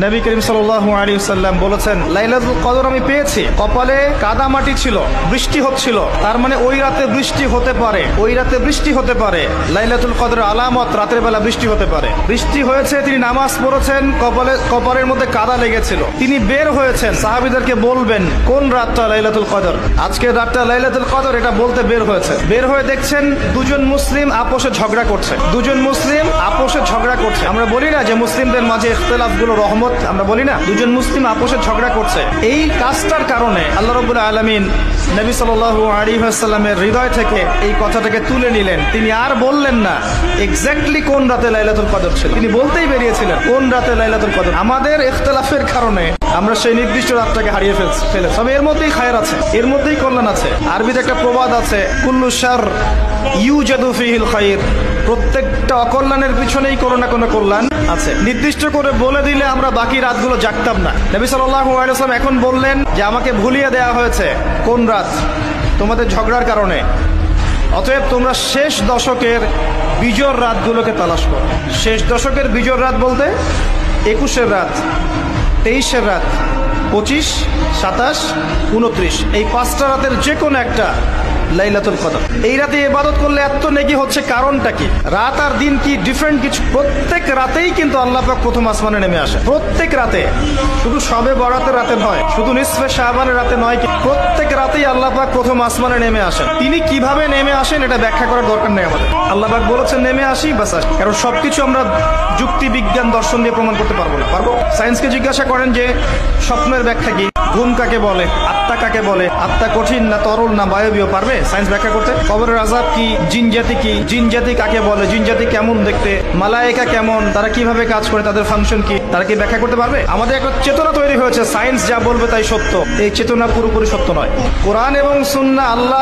নবী করিম সাল্লাল্লাহু আলাইহি ওয়াসাল্লাম বলেছেন, লাইলাতুল কদর আমি পেয়েছি, কপালে কাদা মাটি ছিল, বৃষ্টি হচ্ছিল, তার মানে ওই রাতে বৃষ্টি হতে পারে, ওই রাতে বৃষ্টি হতে পারে। লাইলাতুল কদরের আলামত রাতের বেলা বৃষ্টি হতে পারে। বৃষ্টি হয়েছে, তিনি নামাজ পড়েছেন, কপালের মধ্যে কাদা লেগেছিল, তিনি বের হয়েছেন, সাহাবীদেরকে বলবেন কোন রাতটা লাইলাতুল কদর, আজকের রাতটা লাইলাতুল কদর, এটা বলতে বের হয়েছে। বের হয়ে দেখছেন দুজন মুসলিম আপোষে ঝগড়া করছে, দুজন মুসলিম আপোষে ঝগড়া করছে। আমরা বলি না যে মুসলিমদের মাঝে ইখতিলাফগুলো রহমত, আমরা বলি না, দুজন মুসলিম আপোষে ঝগড়া করছে। এই কাজটার কারণে আল্লাহ রাব্বুল আলামিন নবী সাল্লাল্লাহু আলাইহি ওয়াসাল্লামের হৃদয় থেকে এই কথাটাকে তুলে নিলেন। তিনি আর বললেন না এক্স্যাক্টলি কোন রাতে লাইলাতুল কদর ছিল, তিনি বলতেই বেরিয়েছিলেন কোন রাতে লাইলাতুল কদর। আমাদের ইখতিলাফের কারণে আমরা সেই নির্দিষ্ট রাতটাকে হারিয়ে ফেলেছি। তবে এর মধ্যেই খায়র আছে, এর মধ্যেই কল্যাণ আছে। আরবিতে একটা প্রবাদ আছে, কুল্লু শার ইউজাদু ফিহিল খায়র, প্রত্যেকটা অকল্যাণের পিছনেই কোনো না কোনো কল্যাণ আছে। নির্দিষ্ট করে বলে দিলে আমরা বাকি রাতগুলো জাগতাম না। নবী সাল্লাল্লাহু আলাইহি ওয়াসাল্লাম এখন বললেন যে আমাকে ভুলিয়ে দেয়া হয়েছে কোন রাত, তোমাদের ঝগড়ার কারণে। অতএব তোমরা শেষ দশকের বিজোড় রাতগুলোকে তালাশ করো। শেষ দশকের বিজোড় রাত বলতে 21-এর রাত, 23-এর রাত, 25, 27, 29, এই 5টা রাতের যে কোনো একটা লাইলাতুল কদর। এই রাতে ইবাদত করলে এত নেকি হচ্ছে, কারণটা কি? রাত আর দিন কি ডিফারেন্ট কিছু? প্রত্যেক রাতেই কিন্তু আল্লাহ পাক প্রথম আসমানে নেমে আসে, প্রত্যেক রাতে, শুধু শবে বরাতের রাতে নয়, শুধু নিসফে শাবানের রাতে নয়, প্রত্যেক রাতেই আল্লাহ পাক প্রথম আসমানে নেমে আসেন। তিনি কিভাবে নেমে আসেন এটা ব্যাখ্যা করার দরকার নেই আমাদের। আল্লাহ পাক বলেছেন নেমে আসি, বাস আসি। কারণ সবকিছু আমরা যুক্তি, বিজ্ঞান, দর্শন দিয়ে প্রমাণ করতে পারবো না। পারবো? সায়েন্সকে জিজ্ঞাসা করেন যে স্বপ্নের ব্যাখ্যা কি, ঘুম কাকে বলে, আত্মা কাকে বলে, আত্মা কঠিন না তরল না বায়বীয়, পারবে সায়েন্স ব্যাখ্যা করতে? কবরের আযাব কি, জিন জাতি কি, জিন জাতি কাকে বলে, জিন জাতি কেমন দেখতে, মালায়েকা কেমন, তারা কিভাবে কাজ করে, তাদের ফাংশন কি, তারা কি ব্যাখ্যা করতে পারবে? আমাদের একটা চেতনা তৈরি হয়েছে, সায়েন্স যা বলবে তাই সত্য। এই চেতনা পুরোপুরি সত্য নয়। কোরআন এবং সুন্নাহ আল্লাহ